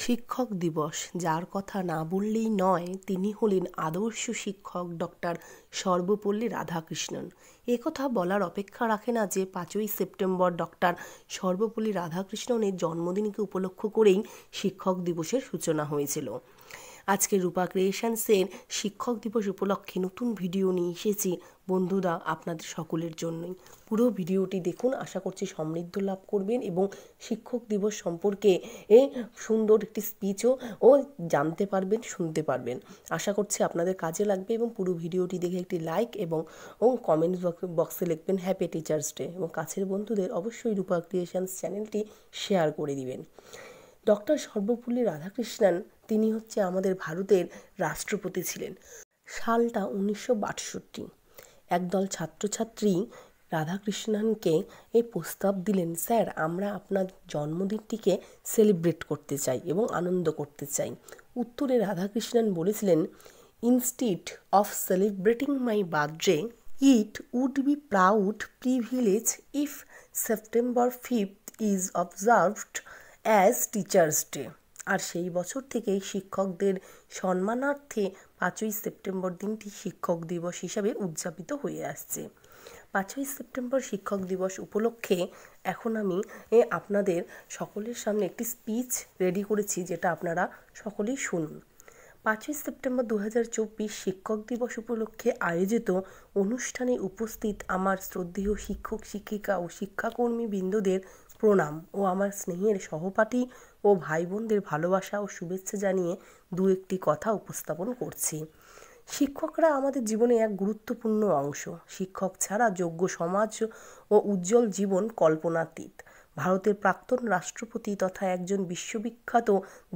শিক্ষক দিবস যার কথা না বললেই নয় তিনি হলেন আদর্শ শিক্ষক ডক্টর সর্বপল্লী রাধাকৃষ্ণন। একথা বলার অপেক্ষা রাখে না যে 5ই সেপ্টেম্বর ডক্টর সর্বপল্লী রাধাকৃষ্ণনের জন্মদিনকে উপলক্ষ করেই শিক্ষক দিবসের সূচনা হয়েছিল। আজকে রূপা ক্রিয়েশনসের শিক্ষক দিবস উপলক্ষে নতুন ভিডিও নিয়ে এসেছি বন্ধুরা আপনাদের সকলের জন্যই। পুরো ভিডিওটি দেখুন, আশা করছি সমৃদ্ধ লাভ করবেন এবং শিক্ষক দিবস সম্পর্কে সুন্দর একটি স্পিচও জানতে পারবেন, শুনতে পারবেন। আশা করছি আপনাদের কাজে লাগবে এবং পুরো ভিডিওটি দেখে একটি লাইক এবং কমেন্ট বক্সে লিখবেন হ্যাপি টিচার্স ডে এবং কাছের বন্ধুদের অবশ্যই রূপা ক্রিয়েশনস চ্যানেলটি শেয়ার করে দিবেন। ডক্টর সর্বপল্লী রাধাকৃষ্ণন তিনি হচ্ছে আমাদের ভারতের রাষ্ট্রপতি ছিলেন। সালটা 1962। একদল ছাত্রছাত্রী রাধাকৃষ্ণনকে এই প্রস্তাব দিলেন, স্যার আমরা আপনার জন্মদিনটিকে সেলিব্রেট করতে চাই এবং আনন্দ করতে চাই। উত্তরে রাধাকৃষ্ণন বলেছিলেন, instead of celebrating my birthday it would be proud privilege if September 5th is observed as teachers day. আর সেই বছর থেকেই শিক্ষকদের সম্মানার্থে 5ই সেপ্টেম্বর দিনটি শিক্ষক দিবস হিসাবে উদযাপিত হয়ে আসছে। 5ই সেপ্টেম্বর শিক্ষক দিবস উপলক্ষে এখন আমি আপনাদের সকলের সামনে একটি স্পিচ রেডি করেছি, যেটা আপনারা সকলেই শুনুন। 5ই সেপ্টেম্বর 2024 শিক্ষক দিবস উপলক্ষে আয়োজিত অনুষ্ঠানে উপস্থিত আমার শ্রদ্ধেয় শিক্ষক শিক্ষিকা ও শিক্ষাকর্মী বৃন্দদের প্রণাম ও আমার স্নেহের সহপাঠী ও ভাই বোনদের ভালোবাসা ও শুভেচ্ছা জানিয়ে দু একটি কথা উপস্থাপন করছি। শিক্ষকরা আমাদের জীবনে এক গুরুত্বপূর্ণ অংশ। শিক্ষক ছাড়া যোগ্য সমাজ ও উজ্জ্বল জীবন কল্পনাতীত। ভারতের প্রাক্তন রাষ্ট্রপতি তথা একজন বিশ্ববিখ্যাত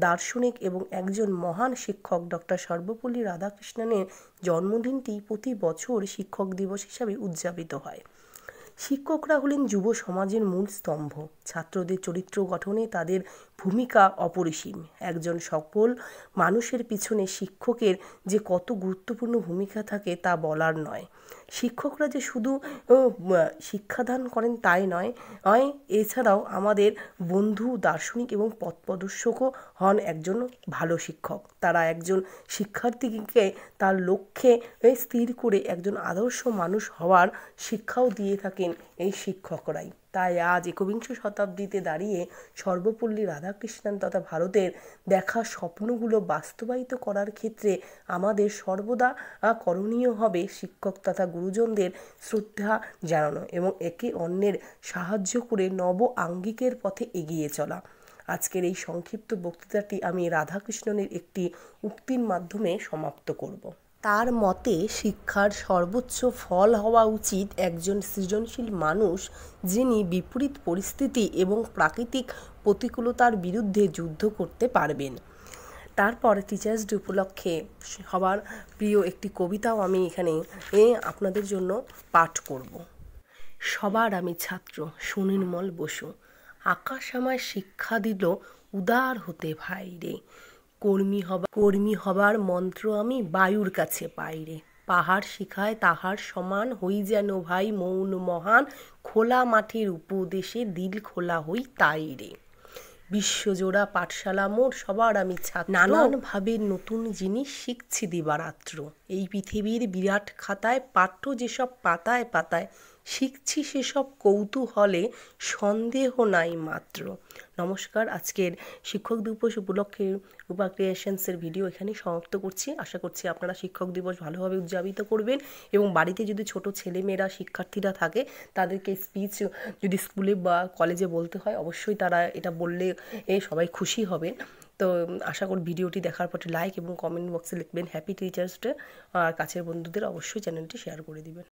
দার্শনিক এবং একজন মহান শিক্ষক ডক্টর সর্বপল্লী রাধাকৃষ্ণনের জন্মদিনটি প্রতি বছর শিক্ষক দিবস হিসাবে উদযাপিত হয়। শিক্ষকরা হলেন যুব সমাজের মূল স্তম্ভ। ছাত্রদের চরিত্র গঠনে তাদের ভূমিকা অপরিসীম। একজন সফল মানুষের পিছনে শিক্ষকের যে কত গুরুত্বপূর্ণ ভূমিকা থাকে তা বলার নয়। শিক্ষকরা যে শুধু শিক্ষাদান করেন তাই নয়, এছাড়াও আমাদের বন্ধু, দার্শনিক এবং পথপ্রদর্শকও হন একজন ভালো শিক্ষক। তারা একজন শিক্ষার্থীকে তার লক্ষ্যে স্থির করে একজন আদর্শ মানুষ হওয়ার শিক্ষাও দিয়ে থাকেন এই শিক্ষকরাই। তাই আজ একবিংশ শতাব্দীতে দাঁড়িয়ে সর্বপল্লী রাধাকৃষ্ণন তথা ভারতের দেখা স্বপ্নগুলো বাস্তবায়িত করার ক্ষেত্রে আমাদের সর্বদা করণীয় হবে শিক্ষক তথা গুরুজনদের শ্রদ্ধা জানানো এবং একে অন্যের সাহায্য করে নব আঙ্গিকের পথে এগিয়ে চলা। আজকের এই সংক্ষিপ্ত বক্তৃতাটি আমি রাধাকৃষ্ণনের একটি উক্তির মাধ্যমে সমাপ্ত করব। তার মতে শিক্ষার সর্বোচ্চ ফল হওয়া উচিত একজন সৃজনশীল মানুষ, যিনি বিপরীত পরিস্থিতি এবং প্রাকৃতিক প্রতিকূলতার বিরুদ্ধে যুদ্ধ করতে পারবেন। তারপর টিচার্স ডে উপলক্ষে সবার প্রিয় একটি কবিতাও আমি এখানে আপনাদের জন্য পাঠ করব। সবার আমি ছাত্র সুনির্মল বসু, আকাশ আমায় শিক্ষা দিল উদার হতে ভাই রে। কর্মী হবার মন্ত্র আমি বায়ুর কাছে পাই রে। পাহাড় শিখায় তাহার সমান হই যেন ভাই মৌন মহান, খোলা মাঠের উপদেশে দিল খোলা হই তাই রে। বিশ্বজোড়া পাঠশালা মোর সবার আমি ছাত্র, নানানভাবে নতুন জিনিস শিখছি দিবারাত্র। এই পৃথিবীর বিরাট খাতায় পাঠ্য যেসব পাতায় পাতায় শিখছি সেসব কৌতূহলে সন্দেহ নাই মাত্র। নমস্কার, আজকের শিক্ষক দিবস উপলক্ষে রূপা ক্রিয়েশনসের ভিডিও এখানেই সমাপ্ত করছি। আশা করছি আপনারা শিক্ষক দিবস ভালোভাবে উদযাপিত করবেন এবং বাড়িতে যদি ছোট ছেলেমেয়েরা শিক্ষার্থীরা থাকে তাদেরকে স্পিচ যদি স্কুলে বা কলেজে বলতে হয় অবশ্যই তারা এটা বললে সবাই খুশি হবেন। তো আশা করি ভিডিওটি দেখার পর লাইক এবং কমেন্ট বক্সে লিখবেন হ্যাপি টিচার্স ডে, আর কাছের বন্ধুদের অবশ্যই চ্যানেলটি শেয়ার করে দিবেন।